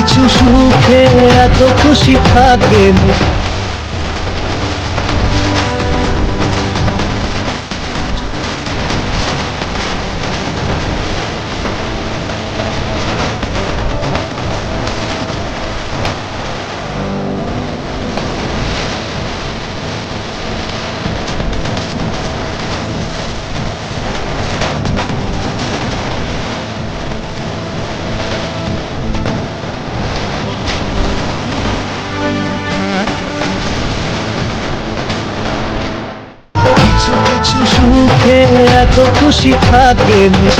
কিছু সুখে এত খুশি থাকে না। কিছু কিছু সুখে এত খুশি থাকে না।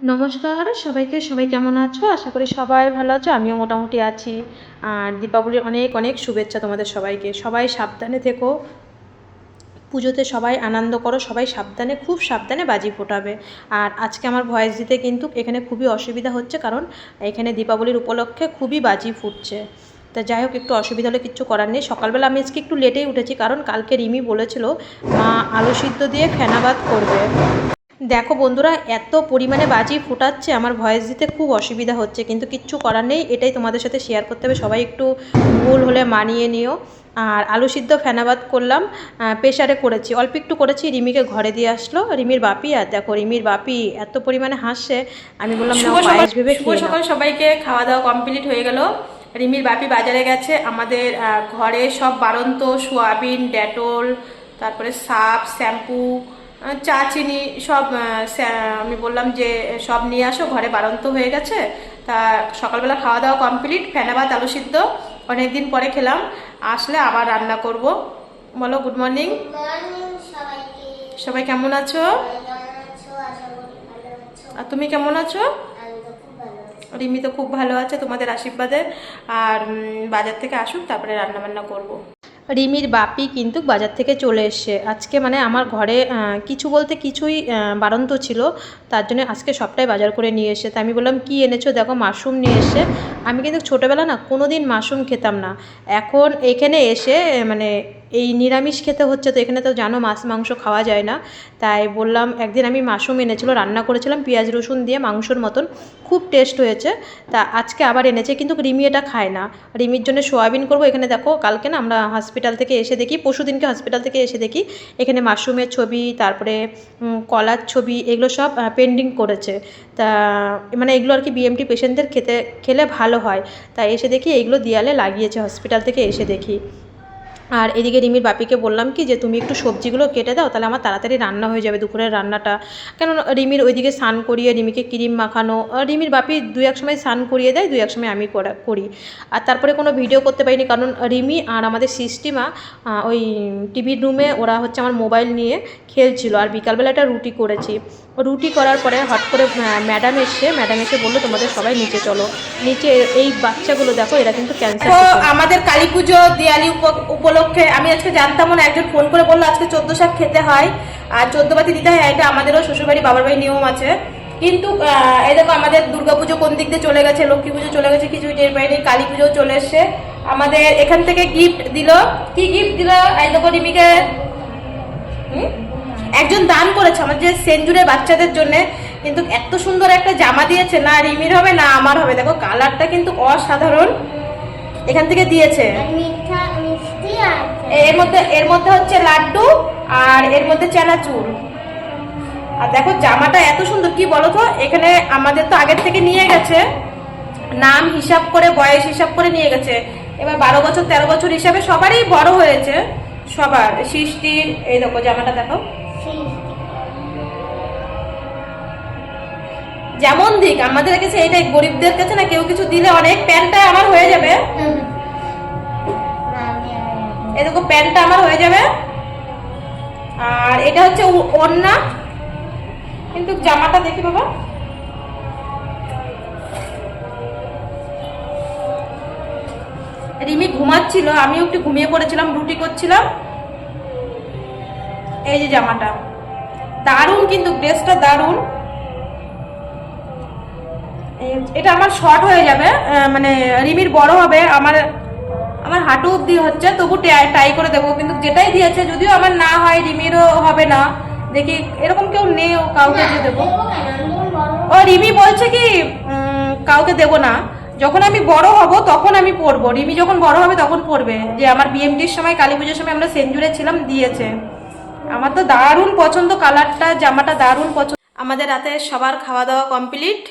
নমস্কার সবাইকে, সবাই কেমন আছো? আশা করি সবাই ভালো আছো, আমিও মোটামুটি আছি। আর দীপাবলির অনেক অনেক শুভেচ্ছা তোমাদের সবাইকে। সবাই সাবধানে থেকো, পুজোতে সবাই আনন্দ করো, সবাই সাবধানে, খুব সাবধানে বাজি ফোটাবে। আর আজকে আমার ভয়েস দিতে কিন্তু এখানে খুবই অসুবিধা হচ্ছে, কারণ এখানে দীপাবলির উপলক্ষে খুবই বাজি ফুটছে। তা যাই হোক, একটু অসুবিধা হলে কিচ্ছু করার নেই। সকালবেলা আমি আজকে একটু লেটেই উঠেছি, কারণ কালকে রিমি বলেছিল মা আলু সিদ্ধ দিয়ে ফেনাবাদ করবে। দেখো বন্ধুরা, এত পরিমাণে বাজি ফোটাচ্ছে, আমার ভয়েস দিতে খুব অসুবিধা হচ্ছে, কিন্তু কিচ্ছু করার নেই, এটাই তোমাদের সাথে শেয়ার করতে হবে। সবাই একটু ভুল হলে মানিয়ে নিও। আর আলু সিদ্ধ ফেনাবাদ করলাম, প্রেশারে করেছি, অল্প একটু করেছি। রিমিকে ঘরে দিয়ে আসলো রিমির বাপি, আর দেখো রিমির বাপি এত পরিমাণে হাসছে, আমি বললাম না পায়েস ভেবে খেয়ে নাও। সকাল সবাইকে খাওয়া দাওয়া কমপ্লিট হয়ে গেল। রিমির বাপি বাজারে গেছে। আমাদের ঘরে সব বাড়ন্ত সোয়াবিন, ডেটল, তারপরে সার্ফ, শ্যাম্পু, চা, চিনি সব আমি বললাম যে সব নিয়ে আসো, ঘরে বাড়ন্ত হয়ে গেছে। তা সকালবেলা খাওয়া দাওয়া কমপ্লিট, ফেনাবাদ আলু সিদ্ধ অনেকদিন পরে খেলাম। আসলে আবার রান্না করব। বলো গুড মর্নিং। সবাই কেমন আছো? আর তুমি কেমন আছো? রিমি তো খুব ভালো আছে তোমাদের আশীর্বাদে। আর বাজার থেকে আসুক, তারপরে রান্না বান্না করবো। রিমির বাপি কিন্তু বাজার থেকে চলে এসছে আজকে, মানে আমার ঘরে কিছু বলতে কিছুই বাড়ন্ত ছিল, তার জন্য আজকে সবটাই বাজার করে নিয়ে এসে। তা আমি বললাম কি এনেছো? দেখো মাশরুম নিয়ে এসে। আমি কিন্তু ছোটোবেলা না কোনো দিন মাশরুম খেতাম না, এখন এখানে এসে মানে এই নিরামিষ খেতে হচ্ছে, তো এখানে তো জানো মাছ মাংস খাওয়া যায় না। তাই বললাম, একদিন আমি মাশরুম এনেছিলো, রান্না করেছিলাম পেঁয়াজ রসুন দিয়ে মাংসর মতন, খুব টেস্ট হয়েছে। তা আজকে আবার এনেছে, কিন্তু রিমি এটা খায় না। রিমির জন্য সোয়াবিন করবো। এখানে দেখো কালকে না আমরা হসপিটাল থেকে এসে দেখি, পরশুদিনকে হসপিটাল থেকে এসে দেখি এখানে মাশরুমের ছবি, তারপরে কলার ছবি, এগুলো সব পেন্ডিং করেছে। তা মানে এগুলো আর কি বিএমটি পেশেন্টদের খেলে ভালো হয়। তাই এসে দেখি এইগুলো দেয়ালে লাগিয়েছে হসপিটাল থেকে এসে দেখি। আর এদিকে রিমির বাপিকে বললাম কি যে তুমি একটু সবজিগুলো কেটে দাও, তাহলে আমার তাড়াতাড়ি রান্না হয়ে যাবে দুপুরের রান্নাটা। কেন রিমির ওইদিকে স্নান করিয়ে রিমিকে ক্রিম মাখানো, রিমির বাপি দুই এক সময় স্নান করিয়ে দেয়, দুই এক সময় আমি করি। আর তারপরে কোনো ভিডিও করতে পারিনি, কারণ রিমি আর আমাদের সিস্টিমা ওই টিভির রুমে ওরা হচ্ছে আমার মোবাইল নিয়ে খেলছিল। আর বিকালবেলা একটা রুটি করেছি, রুটি করার পরে হট করে ম্যাডাম এসে বললো তোমাদের সবাই নিচে চলো। নিচে এই বাচ্চাগুলো দেখো, এরা কিন্তু ক্যান্সার। আমাদের কালী পুজো দিওয়ালি উপলক্ষে আমি আজকে জানতাম না, একজন ফোন করে বললো আজকে 14 শাক খেতে হয় আর 14 বাতি দিতে হয়। এটা আমাদেরও শ্বশুরবাড়ি বাবার বাড়ি নিয়ম আছে। কিন্তু এই দেখো আমাদের দুর্গাপুজো কোন দিক দিয়ে চলে গেছে, লক্ষ্মী পুজো চলে গেছে, কিছুই টের পাইনি। কালী পুজো চলে এসছে। আমাদের এখান থেকে গিফট দিল। কি গিফট দিল? এই দেখো রিমিকে একজন দান করেছে আমাদের সেঞ্জুরের বাচ্চাদের জন্য, কিন্তু এত সুন্দর একটা জামা দিয়েছে, না রিমির হবে না আমার হবে। দেখো কালারটা কিন্তু অসাধারণ। এখান থেকে দিয়েছে, এর মধ্যে হচ্ছে লাড্ডু আর এর মধ্যে চানাচুর। আর দেখো জামাটা এত সুন্দর, কি বলো তো, এখানে আমাদের তো আগের থেকে নিয়ে গেছে, নাম হিসাব করে বয়স হিসাব করে নিয়ে গেছে। এবার 12 বছর 13 বছর হিসাবে সবারই বড় হয়েছে, সবার সৃষ্টির। এই দেখো জামাটা দেখো, যেমন দিক আমাদের কাছে এইটাই, গরিবদের কাছে না কেউ কিছু দিলে অনেক। প্যান্টটা আমার হয়ে যাবে, এই দেখো প্যান্টটা আমার হয়ে যাবে। আর এটা হচ্ছে ওড়না, কিন্তু জামাটা দেখি বাবা, রিমি ঘুমাচ্ছিল, আমিও একটু ঘুমিয়ে পড়েছিলাম, রুটি করছিলাম। এই যে জামাটা দারুণ, কিন্তু ড্রেসটা দারুণ। এটা আমার শর্ট হয়ে যাবে, মানে রিমির বড় হবে, আমার হাঁটু অব্দি হচ্ছে, তবু ট্রাই করে দেবো। কিন্তু যেটাই দিয়েছে, যদিও আমার না হয় রিমিরও হবে না, দেখি এরকম কেউ নেই কাউকে যে দেবো। ও রিমি বলছে কি কাউকে দেবো না, যখন আমি বড় হব তখন আমি পরবো, রিমি যখন বড় হবে তখন পরবে। যে আমার বিএমডির সময় কালী পুজোর সময় আমরা সেঞ্জুরে ছিলাম, দিয়েছে। আমার তো দারুণ পছন্দ কালারটা, জামাটা দারুণ পছন্দ। আমাদের রাতে সবার খাওয়া দাওয়া কমপ্লিট।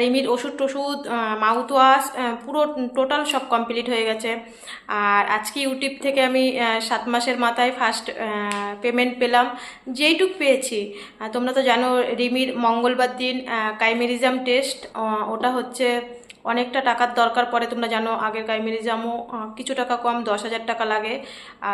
রিমির ওষুধ টষুধ, মাউথ ওয়াশ, পুরো টোটাল সব কমপ্লিট হয়ে গেছে। আর আজকে ইউটিউব থেকে আমি 7 মাসের মাথায় ফার্স্ট পেমেন্ট পেলাম, যেইটুক পেয়েছি। তোমরা তো জানো রিমির মঙ্গলবার দিন কাইমেরিজম টেস্ট, ওটা হচ্ছে অনেকটা টাকার দরকার পড়ে। তোমরা জানো আগের কাইমেরিজমও কিছু টাকা কম, 10,000 টাকা লাগে।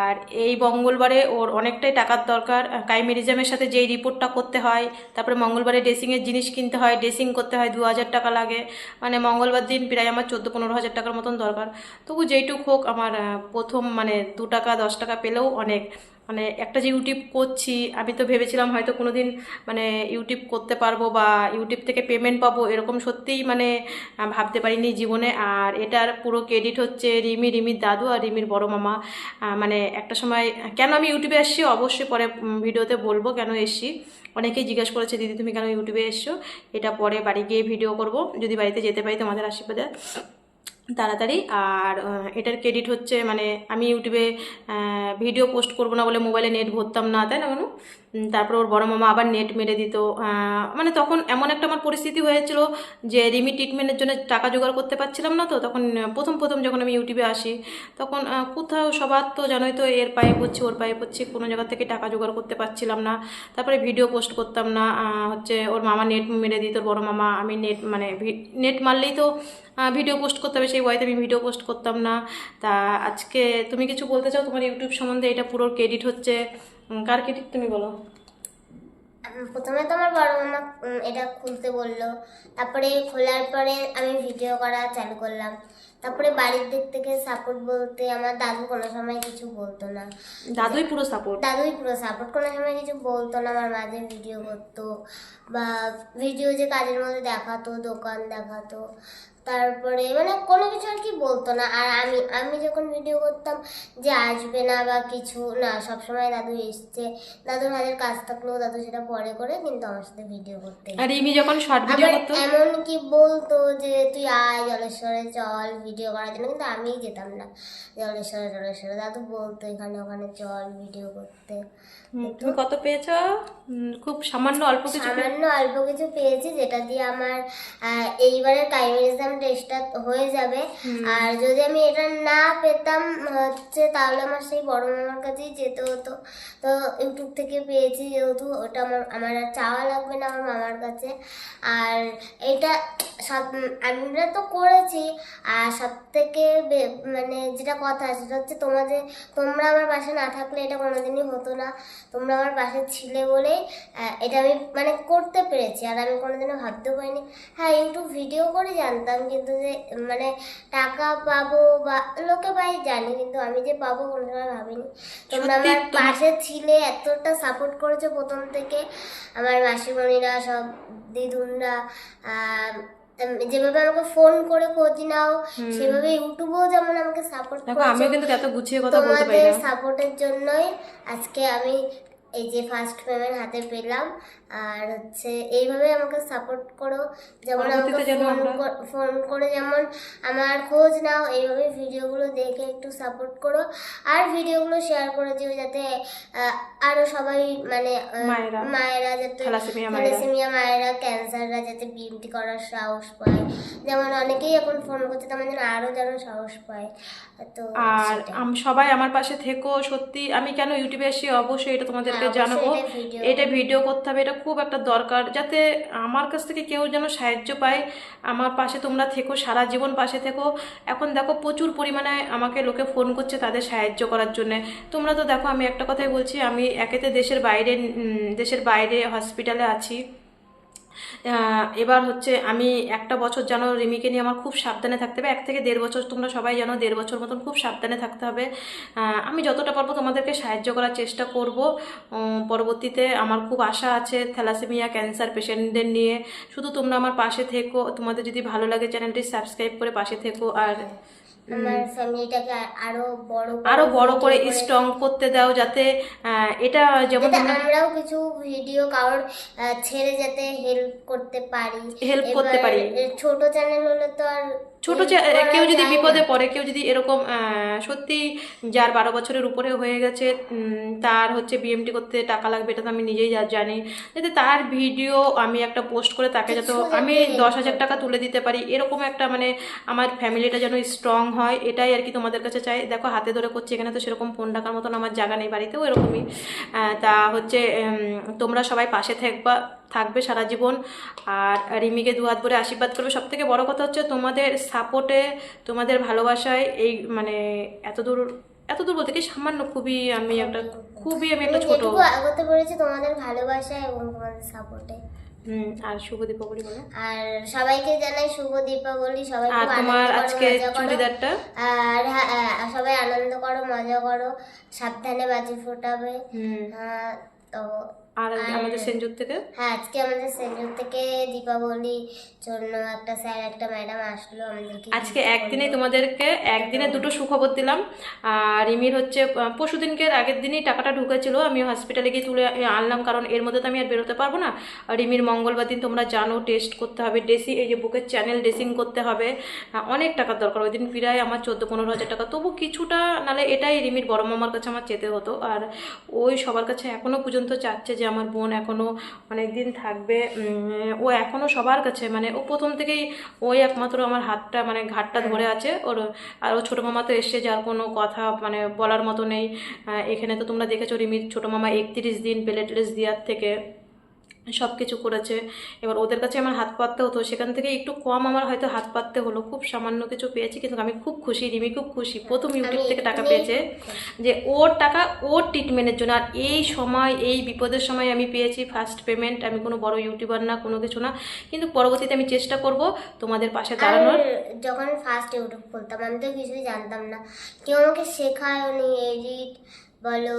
আর এই মঙ্গলবারে ওর অনেকটাই টাকার দরকার। কাইমেরিজমের সাথে যেই রিপোর্টটা করতে হয়, তারপরে মঙ্গলবারে ড্রেসিংয়ের জিনিস কিনতে হয়, ড্রেসিং করতে হয়, 2,000 টাকা লাগে। মানে মঙ্গলবার দিন প্রায় আমার 14-15 হাজার টাকার মতন দরকার। তবু যেইটুক হোক আমার প্রথম মানে 2 টাকা 10 টাকা পেলেও অনেক। মানে একটা যে ইউটিউব করছি, আমি তো ভেবেছিলাম হয়তো কোনো দিন মানে ইউটিউব করতে পারবো বা ইউটিউব থেকে পেমেন্ট পাবো, এরকম সত্যিই মানে ভাবতে পারিনি জীবনে। আর এটার পুরো ক্রেডিট হচ্ছে রিমির দাদু আর রিমির বড় মামা। মানে একটা সময় কেন আমি ইউটিউবে এসেছি অবশ্যই পরে ভিডিওতে বলবো কেন এসেছি। অনেকেই জিজ্ঞেস করেছে দিদি তুমি কেন ইউটিউবে এসছো, এটা পরে বাড়ি গিয়ে ভিডিও করব, যদি বাড়িতে যেতে পারি তোমাদের আশীর্বাদে তাড়াতাড়ি। আর এটার ক্রেডিট হচ্ছে মানে আমি ইউটিউবে ভিডিও পোস্ট করবো না বলে মোবাইলে নেট ভরতাম না, তাই না মানু? তারপর ওর বড় মামা আবার নেট মেরে দিত। মানে তখন এমন একটা আমার পরিস্থিতি হয়েছিল যে রিমি ট্রিটমেন্টের জন্য টাকা জোগাড় করতে পারছিলাম না। তো তখন প্রথম যখন আমি ইউটিউবে আসি, তখন কোথাও সবার তো জানোই তো, এর পায়ে পড়ছি ওর পায়ে পড়ছি, কোনো জায়গা থেকে টাকা জোগাড় করতে পারছিলাম না। তারপরে ভিডিও পোস্ট করতাম না, হচ্ছে ওর মামা নেট মেরে দিত, ওর বড় মামা। আমি নেট মানে নেট মারলেই তো ভিডিও পোস্ট করতে হবে, সেই ভয়তে আমি ভিডিও পোস্ট করতাম না। তা আজকে তুমি কিছু বলতে চাও তোমার ইউটিউব সম্বন্ধে? এটা পুরো ক্রেডিট হচ্ছে কার ক্রেডিট তুমি বলো? প্রথমে তো আমার বড় মামা এটা খুলতে বললো, তারপরে খোলার পরে আমি ভিডিও করা চালু করলাম। তারপরে বাড়ির দিক থেকে সাপোর্ট বলতে আমার দাদু কোনো সময় কিছু বলতো না। দাদুই পুরো সাপোর্ট, কোনো সময় কিছু বলতো না। আমার মাঝে ভিডিও করতো বা ভিডিও যে কাজের মধ্যে দেখাতো, দোকান দেখাতো, তারপরে মানে কোনো কিছু আর কি বলতো না। আর আমি যখন ভিডিও করতাম যে আসবে না বা কিছু না, সবসময় দাদু এসছে। দাদুর হাতের কাজ থাকলেও দাদু সেটা পরে করে, কিন্তু আমার সাথে ভিডিও করতে। আর রিমি যখন শর্ট ভিডিও করতো এমন কি বলতো যে তুই আয় জলেশ্বরে চল ভিডিও করার জন্য, কিন্তু আমিই যেতাম না জলেশ্বরে। দাদু বলতো এখানে ওখানে চল ভিডিও করতে। তুমি কত পেয়েছো? খুব সামান্য অল্প কিছু পেয়েছি, যেটা দিয়ে আমার এইবারের কাইমেরিজম টেস্টটা হয়ে যাবে। আর যদি আমি এটা না পেতাম হচ্ছে, তাহলে আমার সেই বড় মামার কাছেই যেতে হতো। তো ইউটিউব থেকে পেয়েছি যেহেতু, ওটা আমার আর চাওয়া লাগবে না আমার মামার কাছে। আর এটা আমরা তো করেছি। আর সব থেকে মানে যেটা কথা সেটা হচ্ছে তোমরা আমার পাশে না থাকলে এটা কোনোদিনই হতো না। তোমরা আমার পাশে ছিলে বলেই এটা আমি মানে করতে পেরেছি। আর আমি কোনোদিনও ভাবতেও পারিনি। হ্যাঁ, ইউটিউব ভিডিও করে জানতাম, কিন্তু যে মানে টাকা পাবো বা লোকে ভাই জানি, কিন্তু আমি যে পাবো কোনো সময় ভাবিনি। তোমরা আমার পাশে ছিলে, এতটা সাপোর্ট করেছো প্রথম থেকে। আমার মাসিমণিরা, সব দিদুনরা যেভাবে আমাকে ফোন করে খোঁজ নাও, সেভাবে ইউটিউবেও যেমন আমাকে সাপোর্ট করো। আমিও কিন্তু এত গুছিয়ে কথা বলতে পারি না। তোমাদের সাপোর্টের জন্যই আজকে আমি এই যে ফার্স্ট পেমেন্ট হাতে পেলাম। আর হচ্ছে এইভাবে আমাকে সাপোর্ট করো, যেমন আমাকে ফোন করে যেমন আমার খোঁজ নাও, এইভাবে ভিডিওগুলো দেখে একটু সাপোর্ট করো। আর ভিডিওগুলো শেয়ার করে দিও, যাতে আরো সবাই মানে মায়েরা যাতে থ্যালাসেমিয়া মায়েরা, ক্যান্সাররা যাতে বিএমটি করার সাহস পায়। যেমন অনেকেই এখন ফোন করছে, তেমন যেন আরো যেন সাহস পায়। তো আর সবাই আমার পাশে থেকো। সত্যি আমি কেন ইউটিউবে এসে অবশ্যই এটা তোমাদেরকে জানাবো, এটা ভিডিও করতে হবে, এটা খুব একটা দরকার, যাতে আমার কাছ থেকে কেউ যেন সাহায্য পায়। আমার পাশে তোমরা থেকো, সারা জীবন পাশে থেকো। এখন দেখো প্রচুর পরিমাণে আমাকে লোকে ফোন করছে তাদের সাহায্য করার জন্যে। তোমরা তো দেখো, আমি একটা কথাই বলছি, আমি একেতে দেশের বাইরে হসপিটালে আছি। এবার হচ্ছে আমি একটা বছর জানো রিমিকে নিয়ে আমার খুব সাবধানে থাকতে হবে। 1 থেকে 1.5 বছর, তোমরা সবাই জানো 1.5 বছর মতন খুব সাবধানে থাকতে হবে। আমি যতটা পারবো তোমাদেরকে সাহায্য করার চেষ্টা করব। পরবর্তীতে আমার খুব আশা আছে থ্যালাসেমিয়া ক্যান্সার পেশেন্টদের নিয়ে। শুধু তোমরা আমার পাশে থেকো। তোমাদের যদি ভালো লাগে চ্যানেলটি সাবস্ক্রাইব করে পাশে থেকো। আর আমার ফ্যামিলিটাকে আরো বড় করে স্ট্রং করতে দাও, যাতে এটা যেমন যাতে আমরাও কিছু ভিডিও কারোর ছেড়ে যাতে হেল্প করতে পারি। ছোট চ্যানেল হলে তো আর ছোট কেউ যদি বিপদে পড়ে, কেউ যদি এরকম সত্যি যার 12 বছরের উপরে হয়ে গেছে, তার হচ্ছে বিএমটি করতে টাকা লাগবে, এটা তো আমি নিজেই জানি, যাতে তার ভিডিও আমি একটা পোস্ট করে তাকে যাতে আমি 10,000 টাকা তুলে দিতে পারি, এরকম একটা মানে আমার ফ্যামিলিটা যেন স্ট্রং হয়, এটাই আর কি তোমাদের কাছে চাই। দেখো হাতে ধরে করছি, এখানে তো সেরকম ফোন রাখার মতন আমার জায়গা নেই, বাড়িতেও এরকমই। তা হচ্ছে তোমরা সবাই পাশে থাকবে সারা জীবন, আর রিমিকে দুহাত ভরে আশীর্বাদ করবে। সব থেকে বড় কথা হচ্ছে তোমাদের সাপোর্টে, তোমাদের ভালোবাসায় এই মানে এত দূর বলতে কি সামান্য খুবই আমি একটা ছোট আগতে পড়েছি তোমাদের ভালোবাসা এবং তোমাদের সাপোর্টে। আর শুভ দীপাবলি বলো। আর সবাইকে জানাই শুভ দীপাবলি। সবাই আর তোমার আজকে চুড়িদারটা, আর সবাই আনন্দ করো, মজা করো, সাবধানে বাজি ফোটাবে। তো আর আমাদের সেনজুর থেকে আজকে আমাদের সেনজুর থেকে দীপাবলির জন্য একটা স্যার একটা ম্যাডাম আসলো আমাদেরকে। আজকে তোমাদেরকে একদিনে দুটো সুখবর দিলাম। আর রিমির হচ্ছে পরশুদিনকে আগের দিনই টাকাটা ঢুকেছিল, আমি হসপিটালে গিয়ে তুলে আনলাম, কারণ এর মধ্যে তো আমি আর বেরোতে পারবো না। আর রিমির মঙ্গলবার দিন তোমরা জানো টেস্ট করতে হবে, এই যে বুকের চ্যানেল ড্রেসিং করতে হবে, অনেক টাকার দরকার। ওই দিন প্রায় আমার 14-15 হাজার টাকা, তবু কিছুটা নালে এটাই রিমির বড় মামার কাছে আমার যেতে হতো। আর ওই সবার কাছে এখনো পর্যন্ত চাচ্ছে যে আমার বোন এখনো অনেক দিন থাকবে, ও এখনো সবার কাছে মানে ও প্রথম থেকেই ওই একমাত্র আমার হাতটা মানে ঘাটটা ধরে আছে ওর। আর ও ছোটো মামা তো এসছে, যার কোনো কথা মানে বলার মতো নেই। এখানে তো তোমরা দেখেছো রিমির ছোটো মামা 31 দিন প্লেটলেস দেওয়ার থেকে সব কিছু করেছে। এবার ওদের কাছে আমার হাত পাততে হতো, সেখান থেকে একটু কম আমার হয়তো হাত পাততে হলো, খুব সামান্য কিছু পেয়েছি, কিন্তু আমি খুব খুশি, রিমি খুব খুশি। প্রথম ইউটিউব থেকে টাকা পেয়েছে, যে ওর টাকা ওর ট্রিটমেন্টের জন্য। আর এই সময় এই বিপদের সময় আমি পেয়েছি ফার্স্ট পেমেন্ট। আমি কোনো বড় ইউটিউবার না, কোনো কিছু না, কিন্তু পরবর্তীতে আমি চেষ্টা করব তোমাদের পাশে দাঁড়ানোর। যখন ফার্স্ট ইউটিউব খুলতাম আমি তো কিছুই জানতাম না, কেউ আমাকে শেখায়নি এডিট বলো,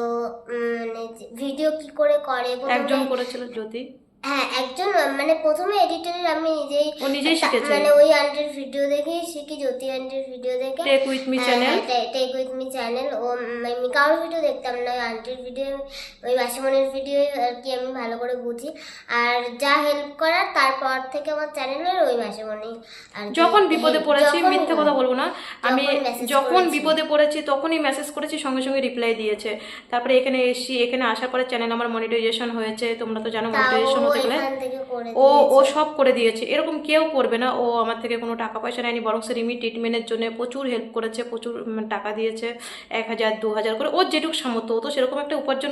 মানে ভিডিও কি করে করে। একজন করেছিল জ্যোতি, একজন মানে প্রথমে এডিটরের আমি নিজেই শিখেছি, মানে ওই আন্টির ভিডিও দেখেই শিখি, জ্যোতি আন্টির ভিডিও দেখে। টেক উইথ মি চ্যানেল ও আমি কারোর ভিডিও দেখতাম না, ওই আন্টির ভিডিও, ওই মাসিমণির ভিডিও আর কি আমি ভালো করে বুঝি। আর যা হেল্প করার তারপর থেকে আমার চ্যানেলের ওই মাসিমণি। আর যখন বিপদে পড়েছি, মিথ্যে কথা বলবো না, আমি যখন বিপদে পড়েছি তখনই মেসেজ করেছি, সঙ্গে সঙ্গে রিপ্লাই দিয়েছে। তারপরে এখানে এখানে আসার পরে চ্যানেল আমার মনিটাইজেশন হয়েছে, তোমরা তো জানো মনিটাইজেশন হতে গেলে ও সব করে দিয়েছে। এরকম কেউ করবে না, ও আমার থেকে কোনো টাকা পয়সা নেয়নি, বরং সে রিমি ট্রিটমেন্টের জন্য প্রচুর হেল্প করেছে, প্রচুর টাকা দিয়েছে, 1,000 2,000 করে ওর যেটুকু সামর্থ্য। ও তো সেরকম একটা উপার্জন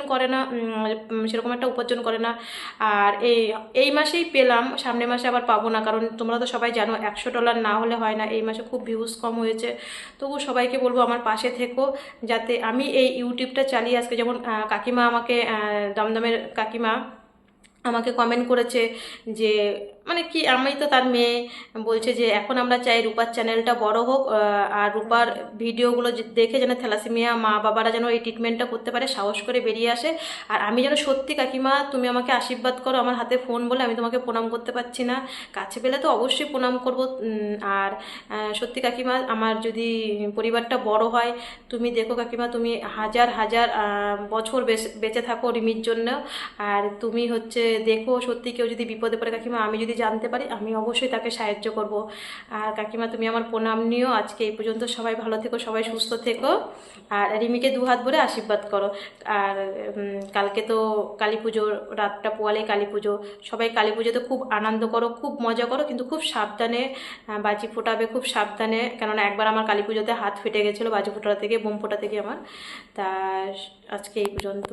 করে না। আর এই মাসেই পেলাম, সামনের মাসে আবার পাবো না, কারণ তোমরা তো সবাই জানো $100 না হলে হয় না। এই মাসে খুব ভিউজ কম হয়েছে, তবু সবাইকে বলবো আমার পাশে থেকো, যাতে আমি এই ইউটিউবটা চালিয়ে। আজকে যেমন কাকিমা আমাকে দমদমের কাকিমা আমাকে কমেন্ট করেছে যে মানে কি, আমি তো তার মেয়ে, বলছে যে এখন আমরা চাই রূপার চ্যানেলটা বড় হোক, আর রূপার ভিডিওগুলো দেখে যেন থ্যালাসেমিয়া মা বাবারা যেন এই ট্রিটমেন্টটা করতে পারে, সাহস করে বেরিয়ে আসে। আর আমি যেন সত্যি কাকিমা তুমি আমাকে আশীর্বাদ করো, আমার হাতে ফোন বলে আমি তোমাকে প্রণাম করতে পারছি না, কাছে পেলে তো অবশ্যই প্রণাম করব। আর সত্যি কাকিমা আমার যদি পরিবারটা বড় হয়, তুমি দেখো কাকিমা, তুমি হাজার হাজার বছর বেঁচে থাকো রিমির জন্য। আর তুমি হচ্ছে দেখো সত্যি কেউ যদি বিপদে পড়ে কাকিমা, আমি যদি জানতে পারি আমি অবশ্যই তাকে সাহায্য করব। আর কাকিমা তুমি আমার প্রণাম নিও। আজকে এই পর্যন্ত, সবাই ভালো থেকো, সবাই সুস্থ থেকো, আর রিমিকে দুহাত ভরে আশীর্বাদ করো। আর কালকে তো কালী পুজো, রাতটা পোয়ালে কালী পুজো, সবাই কালী পুজোতে খুব আনন্দ করো, খুব মজা করো, কিন্তু খুব সাবধানে বাজি ফোটাবে, খুব সাবধানে, কেননা একবার আমার কালী পুজোতে হাত ফেটে গেছিলো বাজি ফোটাতে গিয়ে, বোম ফোটাতে গিয়ে আমার। তা আজকে এই পর্যন্ত।